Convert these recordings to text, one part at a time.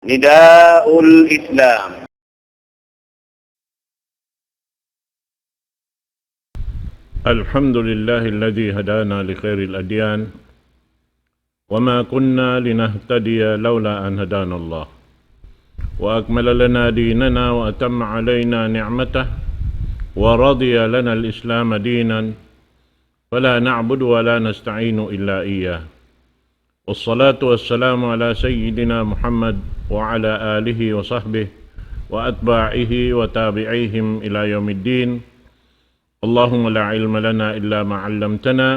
نداء الإسلام. الحمد لله الذي هدانا لخير الأديان وما كنا لنهتدي لولا أن هدانا الله وأكمل لنا ديننا وأتم علينا نعمته ورضي لنا الإسلام دينا فلا نعبد ولا نستعين إلا إياه والصلاة والسلام على سيدنا محمد وعلى آله وصحبه وأتباعه وتابعيهم إلى يوم الدين. اللهم لا علم لنا إلا ما علمتنا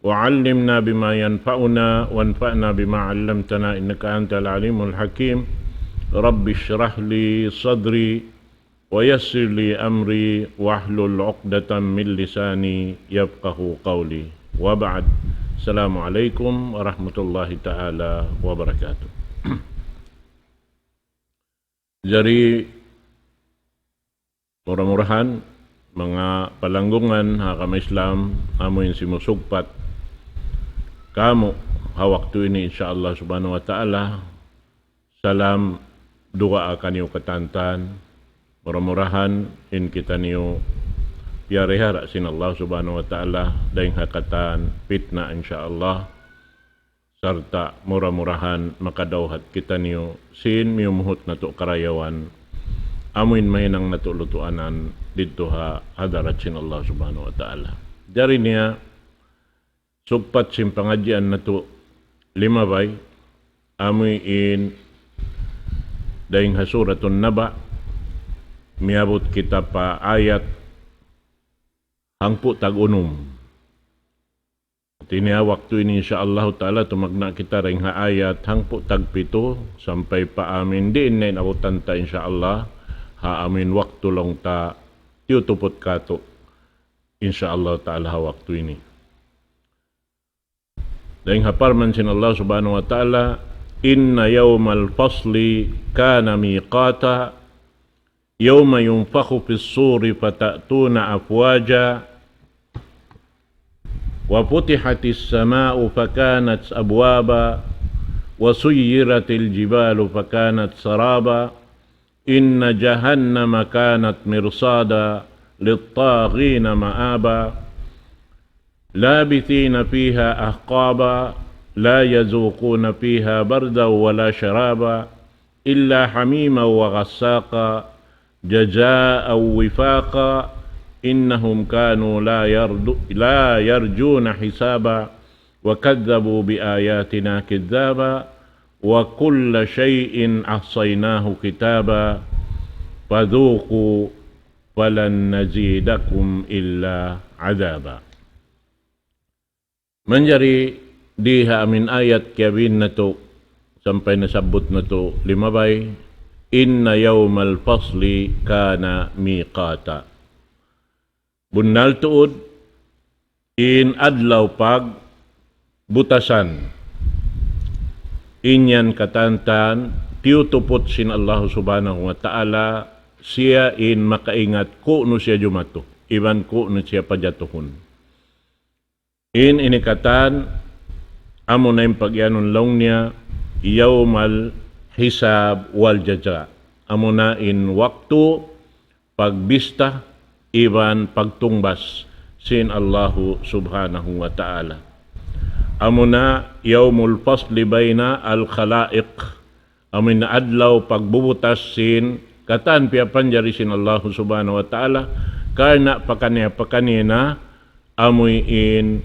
وعلمنا بما ينفعنا وانفعنا بما علمتنا إنك أنت العليم الحكيم. رب اشرح لي صدري ويسر لي أمري واحلل عقدة من لساني يفقه قولي وبعد. Assalamualaikum warahmatullahi ta'ala wabarakatuh. Jadi murah-murahan mga palanggungan hakam Islam amoy simusugpat kamu hawaktu ini insyaallah subhanahu wa ta'ala salam doa kaniyo katantan murah-murahan in kita niyo piarihara sin Allah subhanahu wa ta'ala daing hakatan fitna insyaallah serta murah-murahan makadawhat kita niyo sin miumuhot na to karayawan amuin mahinang natulutuanan dito ha hadarat sin Allah subhanahu wa ta'ala. Dari niya sugpat sin pangadyan na to limabay amuin daing hasuratun naba miabot kita pa ayat hangpu tag-unum. Tiniya waktu ini insyaallah ta'ala tumagna kita ring ha ayat hangpu tag-pito sampai pa amin diin na inabutan ta insyaallah ha amin waktu long ta tiyutupot kato insyaallah ta'ala ha waktu ini. Daing haparman sin Allah subhanahu wa ta'ala inna yawmal fasli kana miqata yawma yunfakhu fis suri fatatuna afwaja وفتحت السماء فكانت أبوابا وسيرت الجبال فكانت سرابا إن جهنم كانت مرصادا للطاغين مآبا لابثين فيها أحقابا لا يذوقون فيها بردا ولا شرابا إلا حميما وغساقا جزاء وفاقا إنهم كانوا لا يرجون حسابا وكذبوا بآياتنا كذابا وكل شيء أحصيناه كتابا فذوقوا فلن نزيدكم إلا عذابا. Menjadi diha amin ayat kawin na to sampai nasabot na to limabay inna yawmal fasli kana miqata. Bunal tuod in adlaw pag butasan inyan katantan tiyutupot sin Allah subhanahu wa ta'ala siya in makaingat ko no siya jumato iban ko no siya pajatuhon in inikatan amo na yung pagyanon long niya yawmal hisab wal jaza amo na in waktu pagbista iban pagtungbas sin Allahu subhanahu wa ta'ala. Amuna yawmul fasli bayna al-khalaiq amin na adlaw pagbubutas sin katan piapan jari sin Allahu subhanahu wa ta'ala karena pakanina amoy in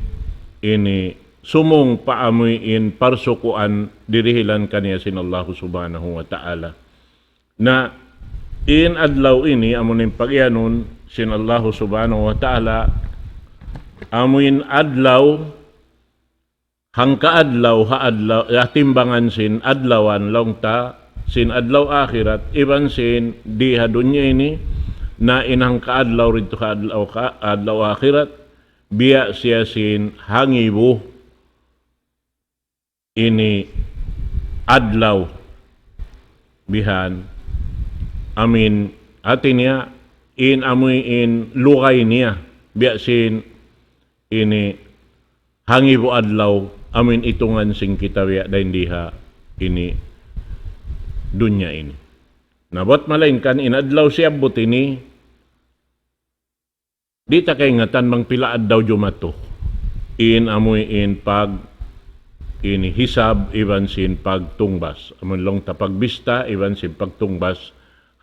ini sumong paamoy in parsukuan dirihilan kaniya sin Allahu subhanahu wa ta'ala na in adlaw ini amunin pagyanon sin Allah subhanahu wa ta'ala amuin adlaw hangka adlaw ha adlaw timbangan sin adlawan long ta sin adlaw akhirat iban sin diha dunya ini na inang kaadlaw rito adlaw akhirat biya siya sin hangibu ini adlaw bihan amin atin niya in amoy in lukay niya biya sin ini hangibu adlaw amin itungan sing kita biya dahin diha ini dunya ini. Nabot malainkan inadlaw siya butini, di ta kay ngatan bang pilaad daw jumato. In amoy in pag ini hisab iban sin pagtungbas. Amon long tapagbista iban sin pagtungbas.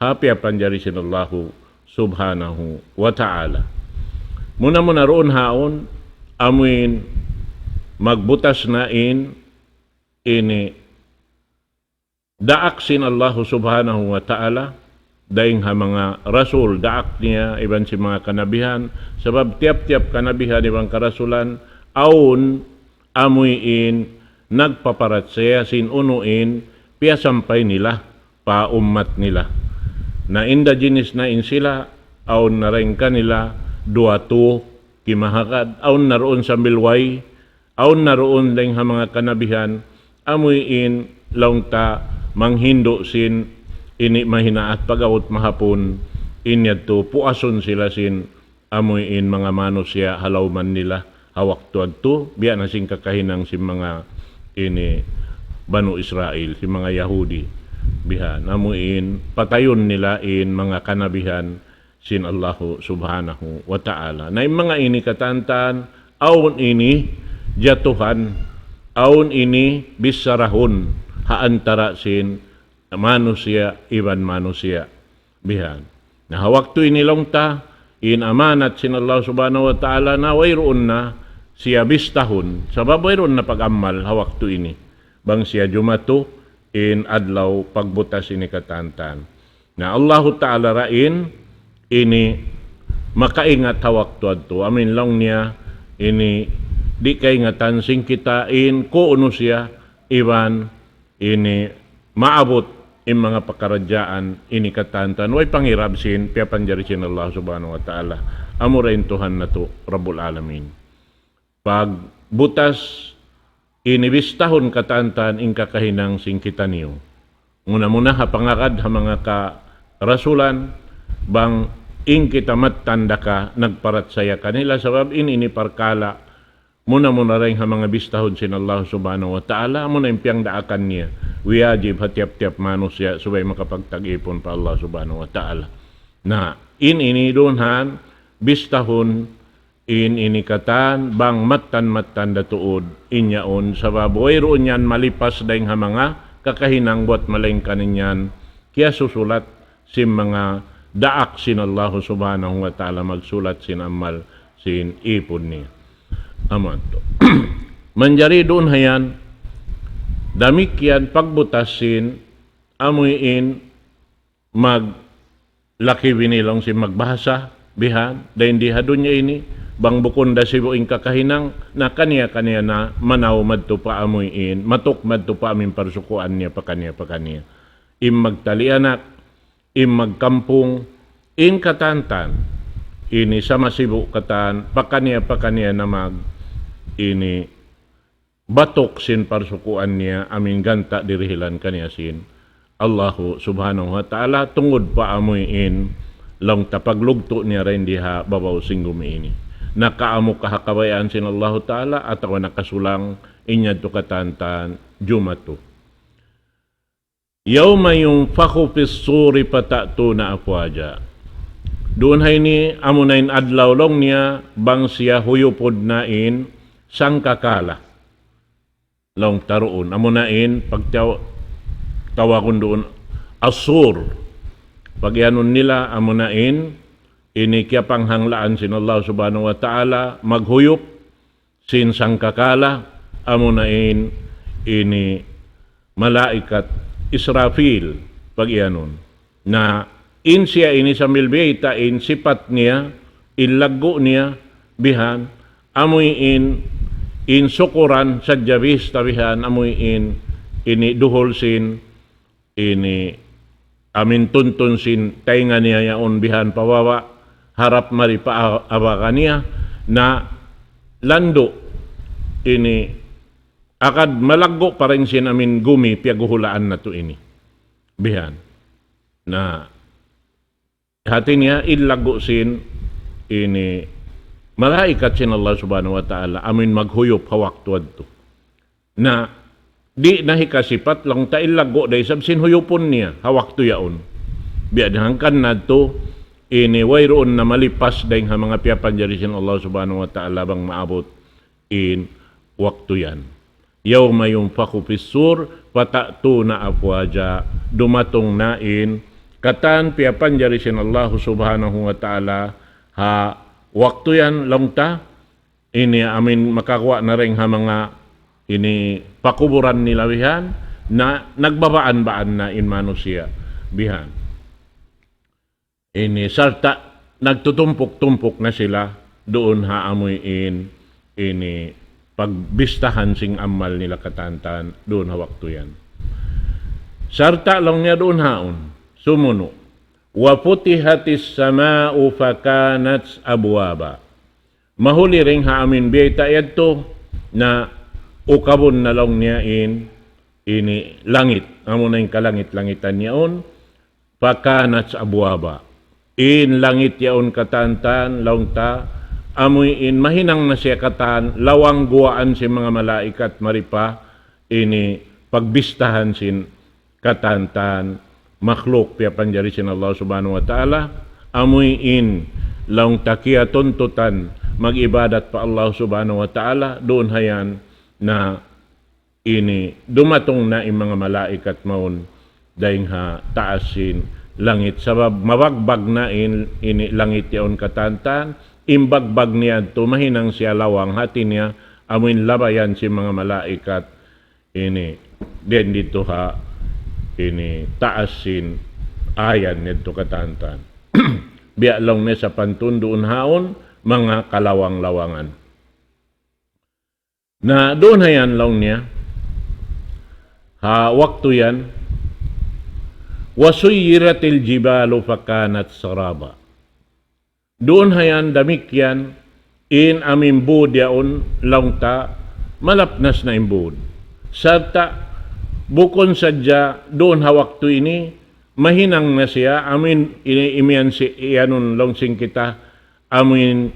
Happy panjari sin Allahu subhanahu wa ta'ala. Muna roon haon amuin magbutas na ini daak sin Allahu subhanahu wa ta'ala daing ha mga rasul daak niya iban si mga kanabihan sabab tiap-tiap kanabihan ibang karasulan aun amuin nagpaparat siya sin unuin piyasampay nila pa ummat nila na indigenous na in sila aun naring kanila duato kimahakad aun naroon sa milway aun naroon daing ha mga kanabihan amuin laungta manghindo sin ini mahina at pagawot mahapon inyadto puason sila sin amuin mga manusya halawman nila hawak tuadto biya na sing kakahinang si mga ini Banu Israel si mga Yahudi bihan amuin patayon nila in mga kanabihan sin Allahu subhanahu wa ta'ala na mga ini katantan aun ini jatuhan aun ini bisarahun haantara sin manusia iban manusia bihan. Na hawak to inilong ta in amanat sin Allah subhanahu wa ta'ala na wayroon na siya bistahon sabab wayroon na pag-amal hawak to ini bang siya jumato in adlaw pagbutas ini katantan. Na Allah ta'ala rain ini makaingat hawak to adto amin lang niya ini di kaingatan sing kita in kuno siya iban ini maabot in mga pakaradyaan ini katantan way pangirab sin piya panjari sin Allah subhanahu wa ta'ala amurain Tuhan na to Rabbul Alamin pag butas inibistahon katantan in kakahinang sing kita niyo muna ha pangakad ha mga karasulan bang in kita mattanda ka nagparat saya kanila sabab ini parkala muna rin ha mga bistahon sin Allah subhanahu wa ta'ala muna impiyang daakan niya wiyajib hatiap-tiap manusia subay makapagtag-ipon pa Allah subhanahu wa ta'ala na ini dunhan bistahon ini katan bang matan datuod inyaon sabab wayroon yan malipas daing ha mga kakahinang buat malengkan ninyan kaya susulat sin mga daak sin Allah subhanahu wa ta'ala magsulat sin amal sin ipon niya aman to. Manjari doon hayan damikyan pagbutasin amuin maglaki binilong si magbahasa bihan dahil di hadun niya ini bang bukon da si buing kakahinang na kaniya na manaw madto pa amuin matok madto pa amin parsukuan niya pa kaniya im magtalianak im magkampung in katantan ini sama sibu katan pakaniya na mag ini batok sin parsukuan niya amin ganta dirihilan kaniya sin Allahu subhanahu wa ta'ala tungod pa amuin lang tapaglugto niya rin diha babaw singgumi ini nakaamo kahakabayaan sin Allahu ta'ala at ako nakasulang inyad to katantan jumato yawma yunfakhu fis suri patatuna afwaja doon hay ni amunain adlaw long niya bang siya huyupod nain sangkakala long taroon amunain pagtawakon doon asur pagyanon nila amunain ini kya panghanglaan sin Allah subhanahu wa ta'ala maghuyop sin sangkakala amunain ini malaikat Israfil pagyanon na in siya ini sa milbeita in sipat niya ilago niya bihan amoy in sukuran sa jabis tabihan amoy ini duhol sin ini amin tuntun sin tainga niya yaon bihan pawawa harap mari pa abakan niya na lando ini akad malaggo pa rin sin amin gumi piaguhulaan na to ini bihan na hati niya ilago sin ini malaikat sin Allah subhanahu wa ta'ala amin maghuyop hawak tuwad to na di nahikasipat lang ta ilago day sabsin huyupon niya hawak tuyaon. Biya dihangkan nadto ini wayroon na malipas day nga mga piyapan jari sin Allah subhanahu wa ta'ala bang maabot in waktu yan. Yawma yunfakhu fis-sur fatatuna afwaja, dumatong nain katan piyapan jari sin Allah subhanahu wa ta'ala ha waktu yan lang ta ini amin makakuha na rin ha mga ini pakuburan nila bihan na nagbabaan-baan na in manusia bihan. Ini sarta nagtutumpok-tumpok na sila doon haamoy ini pagbistahan sing amal nila katantan doon hawakto yan. Sarta lang niya doon haon sumuno wa putihatis samaa'u fakanat abwaba. Mahuli ring haamin biyeta yadto na ukabon na lang niya ini langit. Amo na yung kalangit-langitan niyaon. Pakanat sa abwaba. In langit yaon katantan, laong ta. Amoy mahinang na siya katan, lawang guwaan si mga malaikat maripa. Ini pagbistahan sin katantan, makhluk piya panjari sin Allah subhanahu wa ta'ala. Amoy laong takiya tuntutan, mag-ibadat pa Allah subhanahu wa ta'ala. Doon hayan na ini dumatong na yung mga malaikat maun dahil ha taasin langit sabab mabagbag na ini langit yaon katantan imbagbag niya to mahinang siya lawang hati niya amuin labayan si mga malaikat ini den dito ha ini taasin ayan nito katantan biya lang ni sa pantun doon haon mga kalawang-lawangan. Na doon hayan lang niya, waktu yan, wasuyiratil jibalu fakanat saraba. Doon hayan damik yan, in amimbud yaon lang ta, malapnas na imbud. Sarta, bukon sadya, doon hawakto ini, mahinang na siya, amin imian si iyanon lang sing kita, amin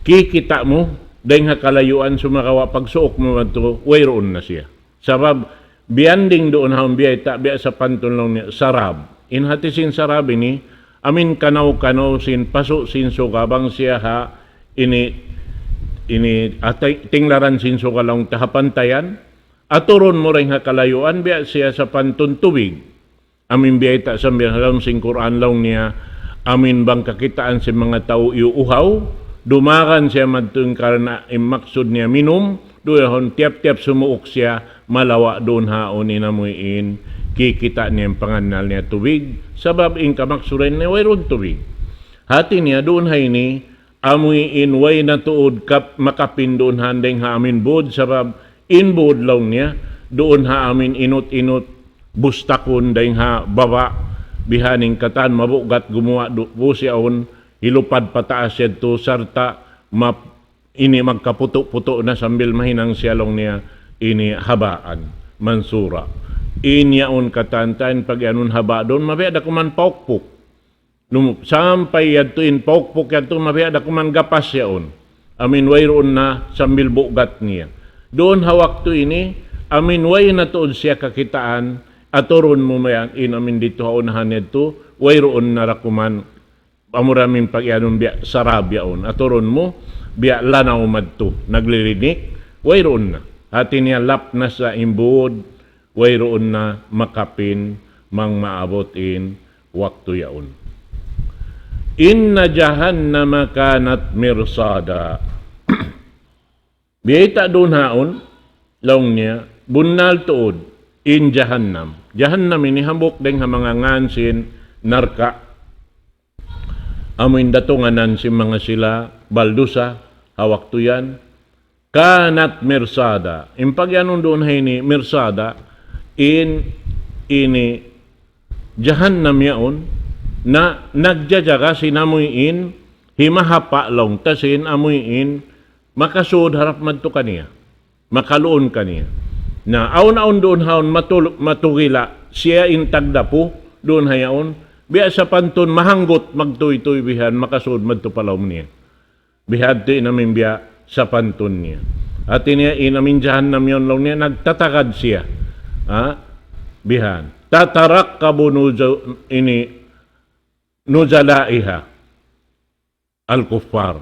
kikita mo, dahil nga kalayuan sumakawa pagsuok mo ito, wayroon na siya. Sabab, biyanding doon haong biyay biya sa pantun lang niya, sarab. Inhati sin sarab ini, amin kanaw-kanaw sin paso sin sukabang siya ha, tinglaran sin sukalang tahapantayan, aturon mo rin ha kalayuan, biya siya sa pantun tubig. Amin biyay ta sa biyahalang sin Quran lang niya, amin bang kakitaan si mga tao iuuhaw, dumakan siya madtong karena imaksud niya minum, doon tiap-tiap sumuok siya, malawa doon haon inamuin, kikita niya yung panganal niya tubig, sabab in kamaksurin niya wayroon tubig. Hati niya doon hay ni, amuin way na tuod makapin doon handeng haamin bod, sabab inbod lang niya, doon haamin inot-inot, bustakon dahil ha baba, bihaning katan, mabugat gumawa po siya on, hilupad pataas siya to sarta ini magkaputo-puto na sambil mahinang siyalong niya ini habaan mansura inyaon katantan pag anon haba doon mabiyada kuman paukpuk sampai yadto in paukpuk yadto mabiyada kuman gapas yaon amin wayroon na sambil bugat niya doon hawak to ini amin way na tuod siya kakitaan atoron mo mayan amin dito haunahan yadto wayroon na rakuman amuraming pag-ianong biya sarab yaon. Atoron mo, biya lanaw madto. Naglilinik, wayroon na. Hati niya lap na sa imbud, wayroon na makapin, mang maabotin, waktu yaon. Inna jahannama kanat mirsada. Biyita doon haon, laong niya, bunal tuod, in jahannam. Jahannam ini hambok deng mga ngansin, narka, amoy datunganan si mga sila baldusa hawak tuyan kanat mirsada impagyanon doon hay ni mirsada ini jahannam yaon na nagjajaga sinamuyin himahapa long tasin amuyin makasud harap madto kaniya makaluon kaniya na aon-aon doon haon matugila siya intagdapo doon hayaon biya sa pantun mahanggot magtuy-tuy bihan makasud madto palaw niya. Bihadto namin biya sa pantun niya. At niya inamin jahannam yon lang niya nagtatakad siya. Bihan. Tatarakkabu nuzalaiha al-kuffar.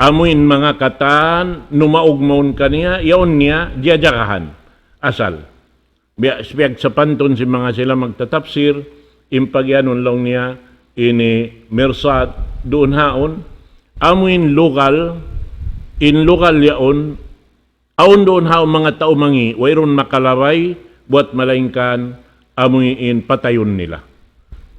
Amuin mga katan numaugmon kaniya yaon niya diajakahan asal. Biag sa panton si mga sila magtatapsir impagyanon lang niya ini mersat doon haon amuin lokal in lokal yaon aon doon haon mga tao mangi wayron makalaway buat malaingkan amuin patayon nila.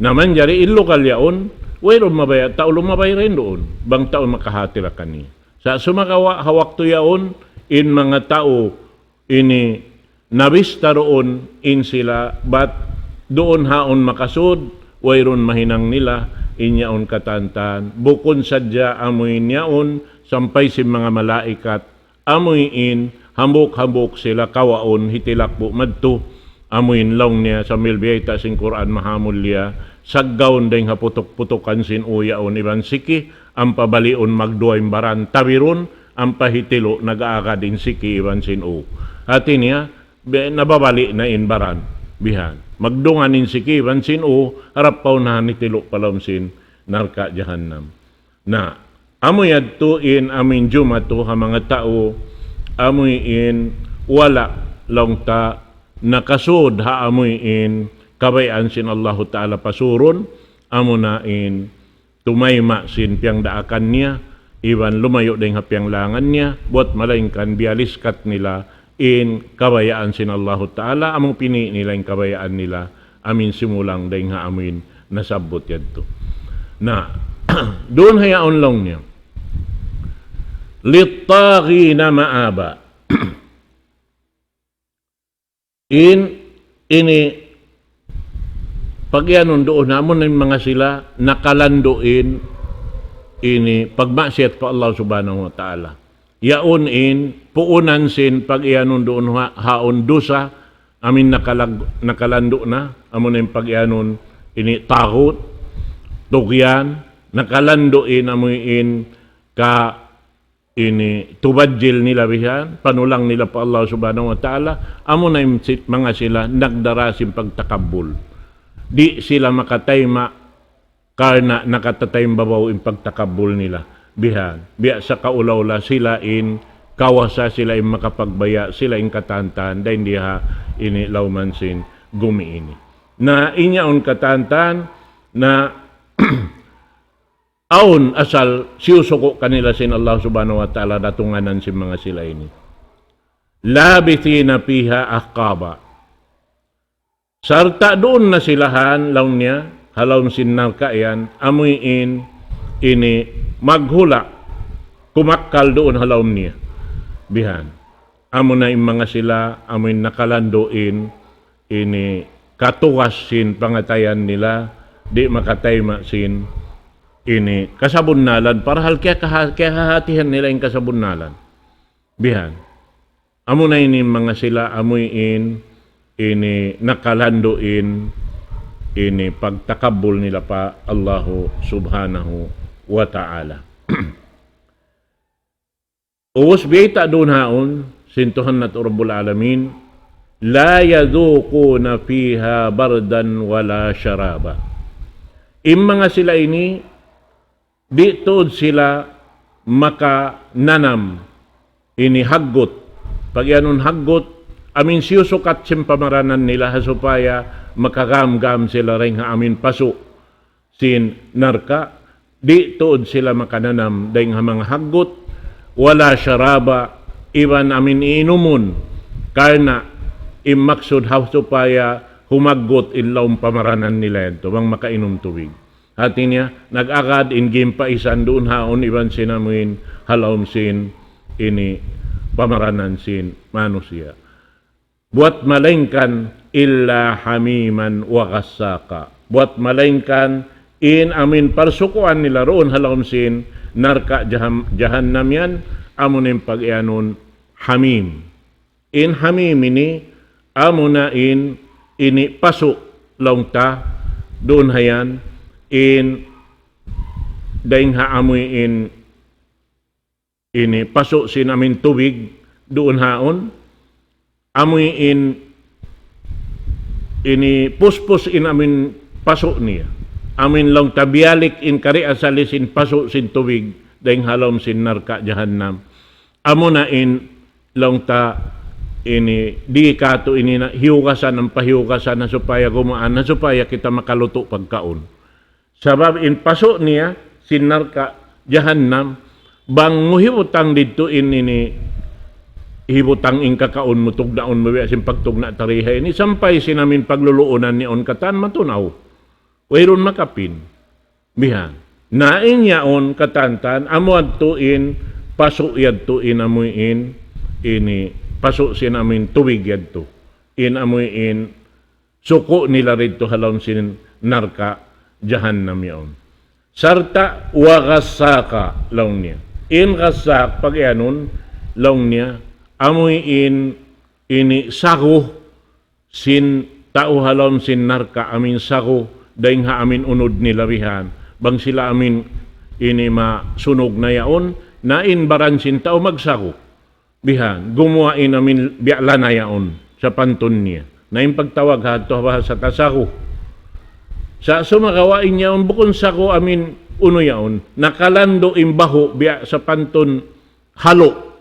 Naman jari in lokal yaon wayron mabaya tao lumabay rin doon bang tao makahatira kani. Sa sumakawa hawak to yaon in mga tao ini nabista roon in sila bat doon haon makasud wayron mahinang nila inyaon katantan bukon sadya amuin yaon sampay si mga malaikat amuin hambok-hambok sila kawaon hitilakbo madto amuin laong niya sa milbiyeta sing Quran mahamulya saggaon dahing haputok-putokan sin uyaon iban siki ang pabalion magduay baran tabiron ang pahitilo nag-aagad in siki iban sin u hati niya nababali na in baran bihan magdungan in siki iban sin u harap paunahan ni tilo palom sin narka jahannam na amuyad tuin amin jumato ha mga tao amuyin wala long ta nakasud ha amuyin kabayan sin Allah Ta'ala pasuron amunain tumayma sin piyang daakan niya iban lumayo ding hapyang langan niya buat malaingkan bialiskat nila in kabayaan sin Allah Ta'ala among pini nila in kabayaan nila amin simulang ding ha amin nasabot yadto na doon hayaon lang niya littagi na maaba ini pagyanon doon namon ng mga sila nakalanduin ini pagmasyat pa Allah subhanahu wa ta'ala yaon in puunan sin pagyanon doon haon dusa amin nakalando na amon ng pagyanon ini takot tugyan nakalanduin amuin ka ini tubadjil nila bihan panulang nila pa Allah subhanahu wa ta'ala amo na mga sila nagdarasim pagtakabul di sila makatayma karna nakatatayim babaw in pagtakabul nila bihan biya sa kaulawla sila in kawasa sila in makapagbaya sila in katantan dahil hindi ha ini lawmansin gumiini na inyaon katantan na aon asal siusuko kanila sin Allah subhanahu wa ta'ala datunganan si mga sila ini. Labithina piha ahqaba. Sarta doon na silahan laon niya, halaw sin narkayan, amuyin ini maghula, kumakkal doon halaw niya. Bihan. Amo na yung mga sila, amuin nakalandoin, ini katuwas sin pangatayan nila, di makatayma sin ini kasabunnalan para hal kaya hahatihan nila yung kasabunnalan bihan amo na ini mga sila amuyin ini nakalanduin ini pagtakabul nila pa Allahu subhanahu wa ta'ala uwas biyita doon haon sintuhan na Rabbul Alamin la yadhuquna fiha bardan wala syaraba mga sila ini di tuod sila makananam ini haggot pag yanon haggot amin siyusukat sim pamaranan nila hasupaya makagamgam sila ring ha amin paso sin narka di tuod sila makananam dahil ha mga haggot wala syaraba iban amin inumon karna imaksud hasupaya humaggot ilawang pamaranan nila ito bang makainom tubig hati niya, nag-agad in game pa isan doon haon iban sinamuin halawm sin ini pamaranan sin manusia. Buat malengkan illa hamiman wa kasaka. Buat malengkan in amin parsukuan nila roon halawm sin narka jahannam yan amunin pag-ianon hamim. In hamim ini amuna in ini pasok longta doon hayan in daing haamoy in ini pasok sin amin tubig doon haon, amoy ini puspos in amin paso niya. Amin lang tabialik in kari asalis in paso sin tubig, daing halom sin narka jahannam. Amo na in lang ta ini di kato ini na hiugasan ang pahiugasan na supaya gumaan na supaya kita makaluto pagkaon. Sabab in paso niya sin narka jahannam bang muhibutang dito ini hibutang ing kakaon mo tugnaon mo sin pagtugna tariha ini sampay sinamin pagluluonan ni on katan matunaw. Wayron makapin. Bihan. Nain yaon katantan amo adtuin paso yadtuin amuin ini paso sinamin tubig yadto. In amuin suko nila rito halon sin narka jahannam yaon. Sarta wagasaka laong niya. In gasak pag yanon laong niya amoy ini sago sin tao halom sin narka amin sago daing ha amin unod nilabihan bang sila amin ini masunog na yaon na in baran sin tao magsago bihan gumuhain amin biala na yaon sa panton niya na in pagtawag hato sa tasago sa sumakawain yaon bukon sago amin uno yaon nakalando imbaho biya sa panton halo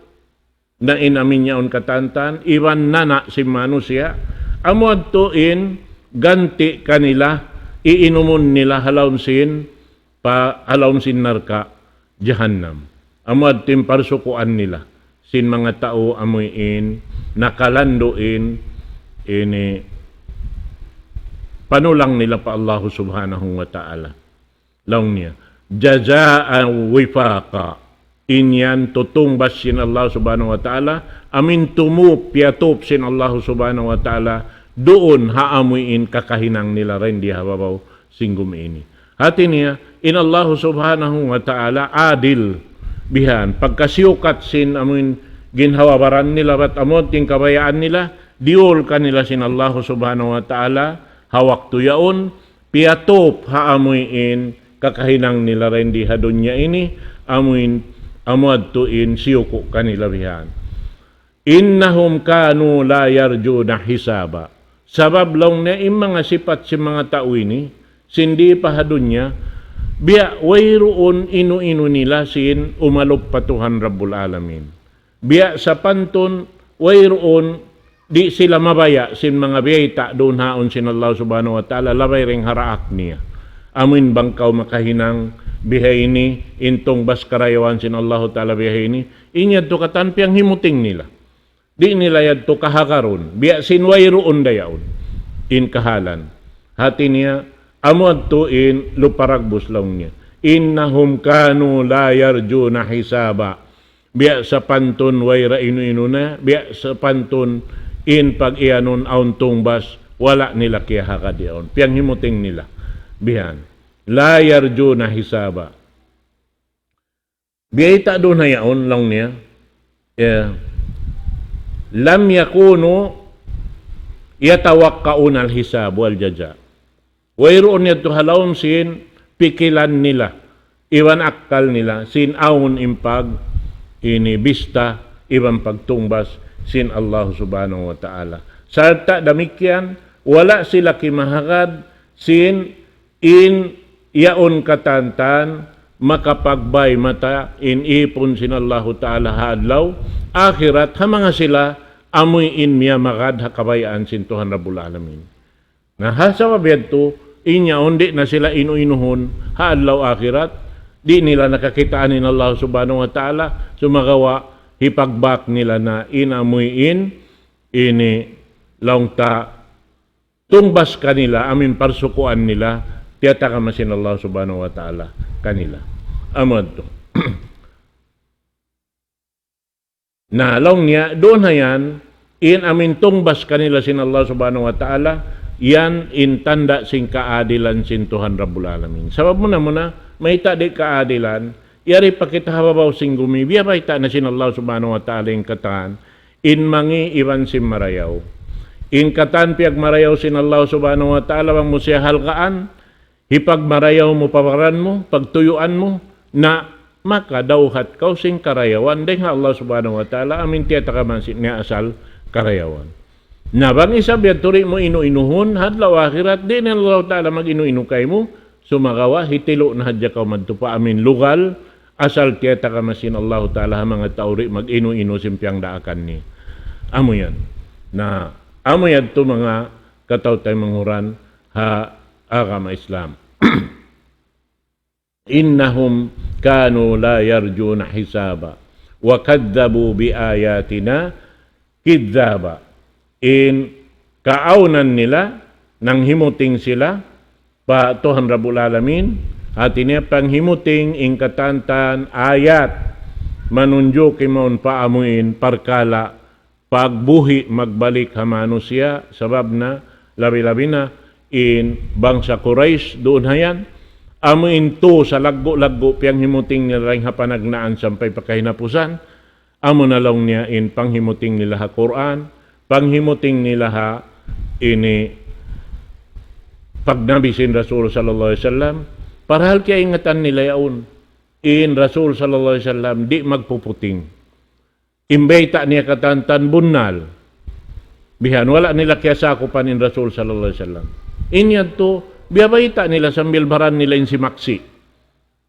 na inamin niyaon katantan, iwan nana si manusia, amo adtuin ganti kanila, iinumon nila halawon sin narka jahannam. Amo adtuin parsukuan nila, sin mga tao amoyin, nakalanduin, ini panulang nila pa Allah subhanahu wa ta'ala. Laong niya, jazaan wifaqa, inyan tutumbas sin Allah subhanahu wa ta'ala amin piatop sin Allah subhanahu wa ta'ala doon haamuin kakahinang nila rin di hababaw singgum ini. Hati niya in Allah subhanahu wa ta'ala adil bihan pagkasiyukat sin amin ginhawabaran nila bat amot ting kabayaan nila diol kanila sin Allah subhanahu wa ta'ala hawak tuyaon piatop haamuin kakahinang nila rin di hadunya ini amuin amuadtuin siyuko kanila bihan. Innahum kanu la yarjuna hisaba. Sabab lang na yung mga sipat si mga tao ini, sindi pa hadunya, biya wayroon inu-inu nila sin umalop patuhan Rabbul Alamin. Biya sa panton, wayroon di sila mabaya sin mga biyayta doon haon sin Allah subhanahu wa ta'ala, labay ring haraak niya. Amin bangkaw makahinang bihay ini, intong bas karayawan sin Allah ta'ala bihay ini, inyad to katanpiang himuting nila. Di nila yad to kahakaron, biya sinwayroon dayaon, in kahalan. Hati niya, amod to in luparagbus lang niya. Innahum kanu la yarjuna hisaba. Biya sa panton wayra inu-inu na, biya sa panton in pag-ianon auntong bas, wala nila kaya hakadiyaon. Piang himuting nila. Bihan. La yarjuna hisaba. Biyayta doon na yaon lang niya. Lam yakunu yatawakkaun al-hisab wal jaza. Wayroon niya to halawon sin pikilan nila. Iwan akal nila. Sin awon impag ini bista iwan pagtungbas sin Allah subhanahu wa ta'ala. Sarta damikyan wala sila kimahagad sin in yaon katantan makapagbay mata in ipon sin Allah ta'ala hadlaw akhirat ha mga sila amoy in miya makad hakabayaan sin Tuhan Rabbul Alamin. Na hasa mabiyadto inya undi na sila inu-inuhon hadlaw akhirat di nila nakakitaan in Allah subhanahu wa ta'ala sumagawa hipagbak nila na inamuyin ini laungta tungbas kanila amin parsukuan nila tiyata kamasin Allah subhanahu wa ta'ala kanila amad to na laung niya doon hayan in amin tungbas kanila sin Allah subhanahu wa ta'ala yan in tanda sing kaadilan sin Tuhan Rabbul Alamin. Sabab mo na may tadi kaadilan yari pa kita hababaw sing gumibiya pa ita na sin Allah subhanahu wa ta'ala in katan in mangi iwan sin marayaw in katan piag marayaw sin Allah subhanahu wa ta'ala wang mo siya halkaan hipag marayaw mo pawaran mo pagtuyuan mo na maka dawhat kau sing karayawan dahil Allah subhanahu wa ta'ala amin tiyata ka man niya asal karayawan. Nabang isa biya turi mo inu-inuhon hadlaw akhirat di na Allah ta'ala mag-inu-inu kay mo sumagawa hitilo na hadya ka magtupa amin lugal asal tiyata ka masin Allah ta'ala mga tauri mag-inu-inu simpyang daakan ni. Amo yan. Na amo yan to mga katawtay manguran ha agama Islam. Innahum kanu la yarjuna hisaba wa kadzabu bi ayatina kidzaba. In kaaunan nila nang himuting sila pa Tuhan Rabbul Alamin at niya panghimuting ing katantan ayat manunjuk imon paamuin parkala pagbuhi magbalik hamano siya sabab na labi-labi na in bangsa Quraysh doon hayan amuin to sa laggo-laggo piyang himuting nila ring hapanagnaan sampay pakahinapusan amo na lang niya in panghimuting nila ha Quran panghimuting nila ha ini pagnabisin Rasul sallallahu alaihi wasallam parahal kaya ingatan nila yaon in Rasul sallallahu alaihi wasallam di magpuputing imbita niya katantan bunal bihan wala nila kaya sakupan in Rasul sallallahu alaihi wasallam inyan to biyabaita nila sambil baran nila in si Maksi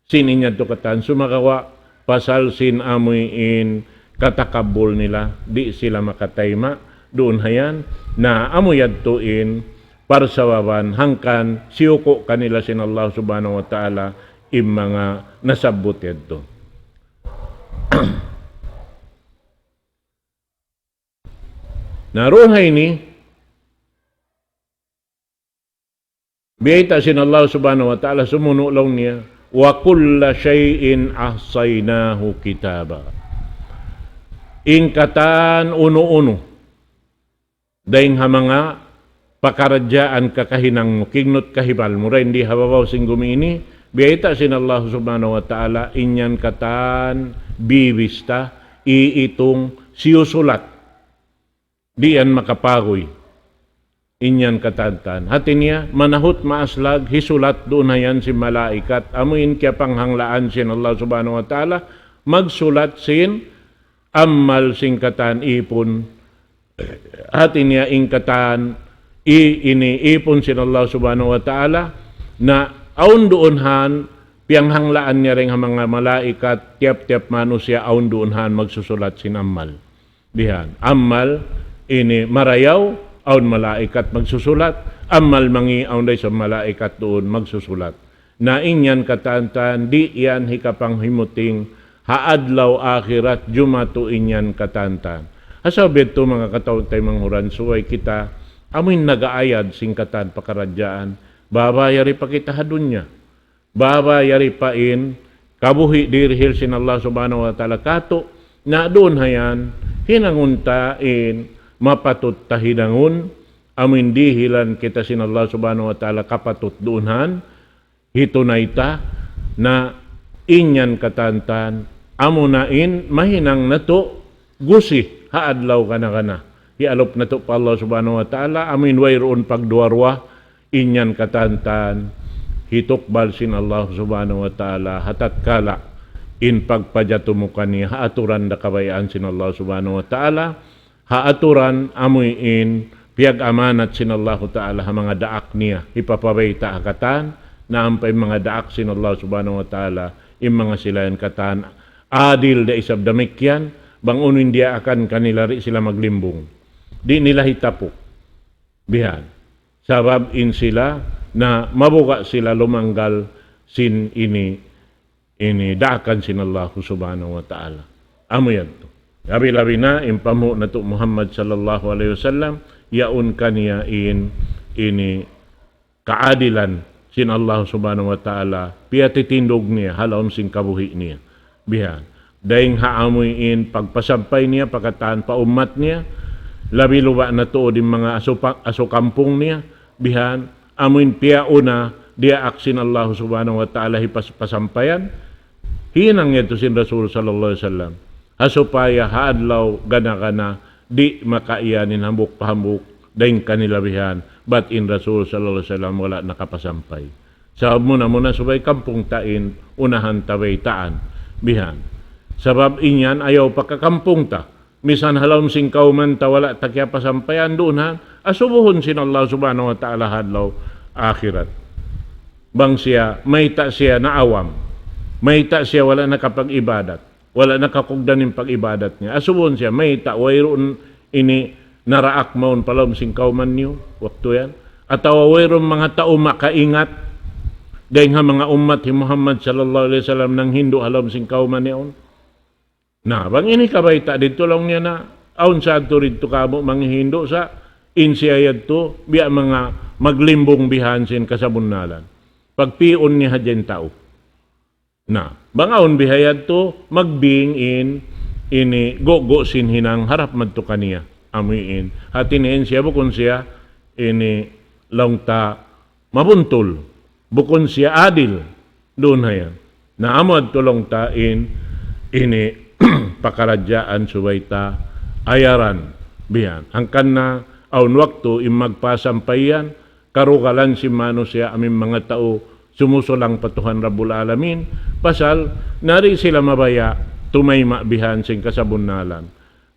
sin inyan to katan sumagawa pasal sin amoy in katakabul nila di sila makatayma doon hayan na amoyad to in parsawawan hangkan siyuko kanila sin Allah subhanahu wa ta'ala im mga nasabot yadto. Naruhay ni biyayta sin Allah subhanahu wa ta'ala sumunulaw niya wa kulla shay'in ahsaynahu kitaba ingkatan uno-uno dahing ha mga pakaradyaan kakahinang mo kingnot kahibal mo rin di hababaw sing gumini biyayta sin Allah subhanahu wa ta'ala inyan katan bibista iitong siyusulat di yan makapagoy inyan katantan hati niya manahot maaslag hisulat doon na yan si malaikat amuin kaya panghanglaan sin Allah subhanahu wa ta'ala magsulat sin ammal sing katan ipon hati niya ingkatan iniipon sin Allah subhanahu wa ta'ala na aun doonhan piyanghanglaan niya rin ang mga malaikat tiap-tiap manusia aun doonhan magsusulat sin ammal dihan ammal ini marayaw aun malaikat magsusulat ammal mangi aun day sa malaikat doon magsusulat na inyan katantan di yan hikapang himuting haadlaw akhirat jumato inyan katantan asabit to mga katawag tayo manghuran suway kita amoy nagaayad singkatan pakaradyaan babayari pa kita hadunya babayari pa in kabuhi dirhil sin Allah subhanahu wa ta'ala kato na doon hayan hinangunta in mapatut tahidangun amin dihilan kita sin Allah subhanahu wa ta'ala kapatut doonhan hito na ita na inyan katantan amo na in mahinang nato gusi haadlaw kana hialop na to pa Allah subhanahu wa ta'ala amin wayroon pagduwarwa inyan katantan hitokbal sin Allah subhanahu wa ta'ala hatat kala in pagpajatumukan niya haaturan da kabayaan sin Allah subhanahu wa ta'ala haaturan amoy in piyag amanat sin Allah ta'ala ha mga daak niya ipapabayta akatan na ampay mga daak sin Allah subhanahu wa ta'ala in mga silayan katan adil da isab damikyan bangun India akan kanila ri sila maglimbong. Di nila hitapok. Bihan. Sabab in sila na mabuka sila lumanggal sin ini daakan sin Allah subhanahu wa ta'ala. Amo yan to. Labi-labi na impamu na to Muhammad sallallahu alaihi wasallam yaun kaniya ini kaadilan sin Allah subhanahu wa ta'ala piyatitindog niya halaon sin kabuhi niya. Bihan. Dahing haamoy in pagpasampay niya, pagkataan pa umat niya, labi luwa na to din mga aso kampong niya, bihan, amoin piyauna, dia aksin Allah subhanahu wa ta'ala hipasampayan, hinang ito sin Rasul sallallahu alaihi wasallam, asupaya haadlaw gana-gana, di makaiyanin hambuk pahambuk, dahing kanila bihan, but in Rasul sallallahu alaihi wasallam wala nakapasampay. Sa muna subay kampong tain, unahan taway taan, Bihan. Sabab inyan ayaw pakakampung ta. Misan halawm singkaw man ta wala ta kaya pasampayan doon ha. Asubuhon sin Allah subhanahu wa ta'ala hadlaw akhirat. Bang siya, may ta siya na awam. May ta siya wala nakapag-ibadat. Wala nakakugdan yung pag-ibadat niya. Asubuhon siya, may ta wayroon ini naraak maun palawm singkaw man niyo. Wakto yan. At wayroon mga tao makaingat. Dahil nga mga umat ni Muhammad sallallahu alaihi wasallam nang Hindu halawm singkaw man niyon. Na, bang ini kabayta dito lang niya na aun sa ato rito kamo mga Hindu sa insiyayad to biya mga maglimbong bihansin kasabunnalan. Pagpion ni hadyan tao. Na, bang aun bihayad to magbing in ini go sinhinang harap madto kaniya amuin. Hatinin siya bukon siya ini langta mabuntol. Bukon siya adil doon hayan. Na amod tulong ta ini pakaradyaan suwayta ayaran biyan. Hangkan na aun waktu magpasampayan karugalan si mano siya aming mga tao sumusulang patuhan Rabbul Alamin pasal nari sila mabaya tumayma bihan sing kasabunnalan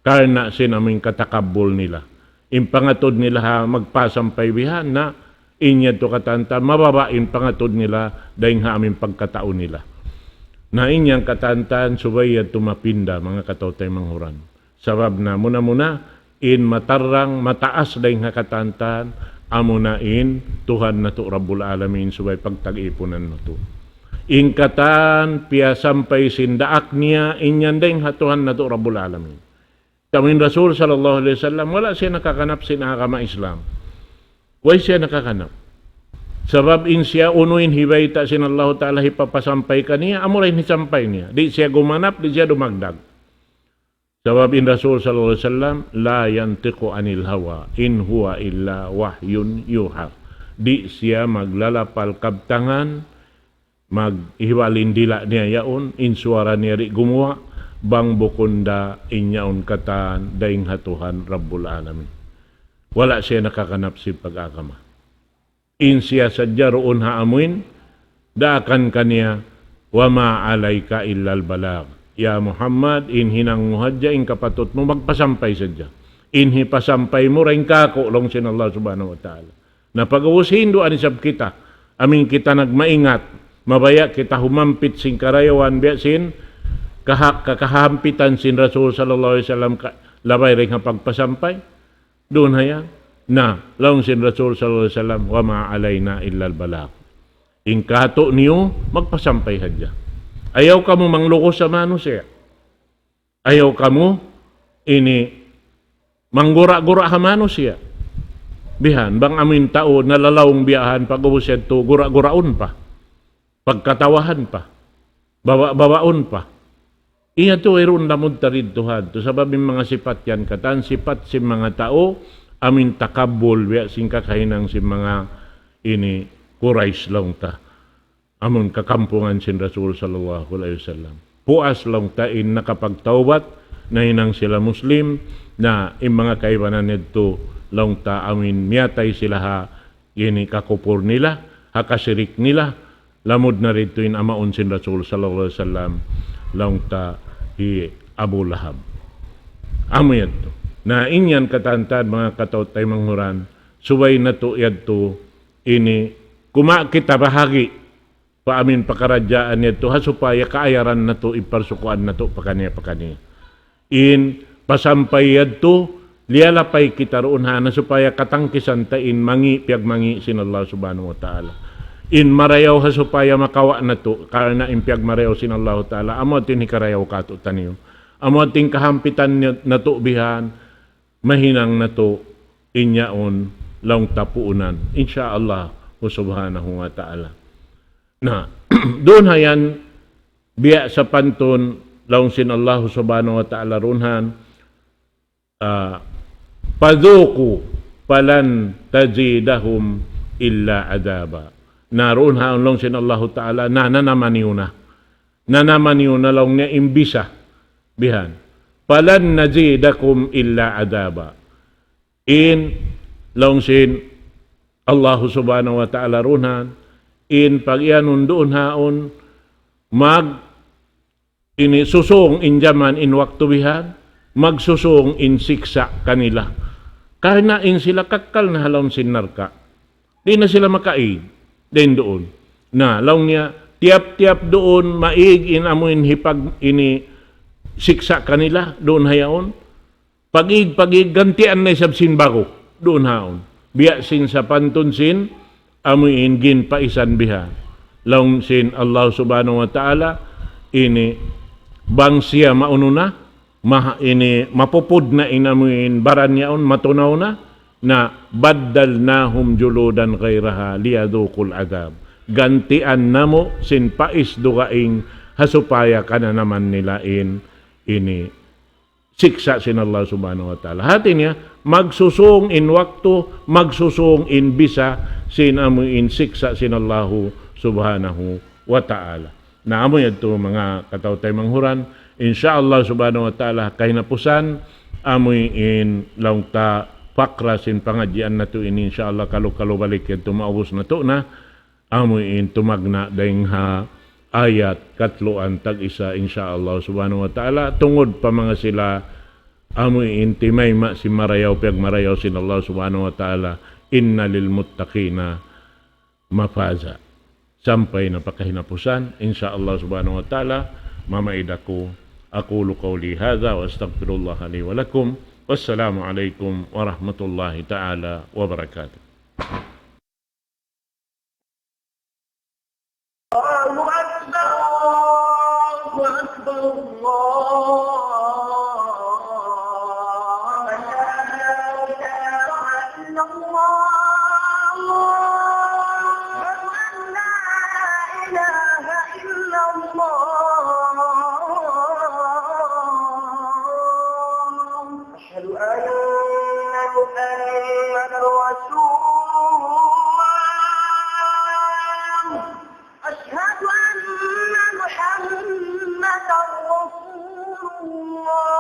karna sin aming katakabul nila. Impangatod nila ha magpasampay bihan na inya to katanta mababain pangatod nila dahil ha aming pagkatao nila. Na inyang katantan subayad tumapinda mga katotay manghuran. Sabab na muna in matarang mataas dahil nga katantan amuna in Tuhan na to Rabbul Alamin subay pagtag-ipunan na to. Ingkatan piya sampay sindaak niya inyan dahil nga Tuhan na to Rabbul Alamin. Kamin Rasul sallallahu alaihi wasallam wala siya nakakanap sinakama Islam. Why siya nakakanap? Sabab in siya unuin hibay ta sin Allah Ta'ala hipapasampay kaniya, amuray hisampay niya. Di siya gumanap, di siya dumagdag. Sabab in Rasul sallallahu alaihi wasallam, la yantiqu anil hawa, in huwa illa wahyun yuha. Di siya maglalapal kabtangan, maghiwalin dila niya yaon, in suara niya ri gumawa, bang bukunda inyaon katan, daing hatuhan Rabbul Alamin. Wala siya nakakanap si pag-akama. In siya sadya roon haamuin, daakan kaniya, wa ma'alayka illal balag. Ya Muhammad, in hinang muhadya, in kapatot mo, magpasampay sadya. In hipasampay mo, rin kako, long sin Allah subhanahu wa ta'ala. Na pag-uwusin do anisab kita, aming kita nagmaingat, mabaya kita humampit sin karayawan, biya sin, kakahampitan sin Rasul sallallahu alaihi wasallam, labay rin pagpasampay, doon haya, na laong sin Rasul sallallahu alaihi wasallam wa ma'alayna illal balak. Ingkato niyo magpasampay hadya. Ayaw kamo mangluko sa mano siya. Ayaw kamo ini manggura-gura hamano siya. Bihan bang amin tao nalalawong biyahan pag-ubusyad to gura-guraon pa. Pagkatawahan pa. Babaon pa. Iya to iron lamod tarid Tuhan. To sababing mga sipat yan katan sipat si mga tao amin takabul biya sing kakahinang si mga ini Quraish lang ta. Amon kakampungan sin Rasul sallallahu alaihi wasallam. Puas lang ta in nakapagtawbat na hinang sila Muslim na in mga kaibanan nito lang ta amin miyatay sila ha ini kakupur nila, hakasirik nila. Lamod na rito in amaon sin Rasul sallallahu alaihi wasallam lang ta hi Abu Lahab. Amo yan to. Na inyan katantan mga katotay manghuran, subay na to yadto ini kuma kita bahagi paamin pakaradyaan nito hasupaya kaayaran na to iparsukuan na to pakaniya. In pasampay yadto lialapay kita roon na supaya katangkisan tain piagmangi sin Allah subhanahu wa ta'ala. In marayaw hasupaya makawa na to karena impiag marayaw sin Allah ta'ala amo tin hikarayaw kato taniyo. Amo ting kahampitan na to bihan mahinang na to inyaon lang tapuunan insyaallah subhanahu wa ta'ala. Na doon hayan biya sa pantun laong sin Allah subhanahu wa ta'ala runhan padhuku falan tajidahum illa adaba. Naroon haon lang sin Allah ta'ala nanamaniw na lang niya imbisa bihan falan nazidakum illa adaba. In laong sin Allah subhanahu wa ta'ala runhan in pag iyanon doon haon ini susong injaman in waktubihan, magsusong in siksa kanila. Kahit in sila kakal na halawon sinarka, di na sila makaig, din doon. Na, law niya, tiap-tiap doon, maig in amuin hipag ini siksa kanila, doon hayaon. Pag-ig, gantian na isabsin bago, doon haon. Biya sin sa pantun sin, amuin gin paisan biha. Law sin Allah subhanahu wa ta'ala, ini bang siya maununa, ini mapupud na inamuin baran yaon matunaw na baddalnahum juludan ghairaha liyadukul adab. Gantian namo sin pais dugaing hasupaya kana naman nila ini siksa sin Allah subhanahu wa ta'ala. Hati niya magsusung in waktu, magsusung in bisa sin amuin siksa sin Allah subhanahu wa ta'ala. Na amo ito mga katawtay manghuran, insyaallah subhanahu wa ta'ala kahinapusan amoy in laungta pakra sin pangadyan na to in insyaallah kalo balik yan tumaubos na to na amoy in tumagna dahing ha ayat katluan tag isa insyaallah subhanahu wa ta'ala tungod pa mga sila amoy in timayma si marayaw pag marayaw sin Allah subhanahu wa ta'ala inna lil muttaqina mafaza sampay na pakahinapusan insyaallah subhanahu wa ta'ala mamaidako aqulu qawli hadha wa astaghfirullah li wa lakum wassalamu alaikum warahmatullahi ta'ala wabarakatuh. Allahu Akbar, Allahu Akbar, Allah, la ilaha illallah. أشهد أن محمدا رسول الله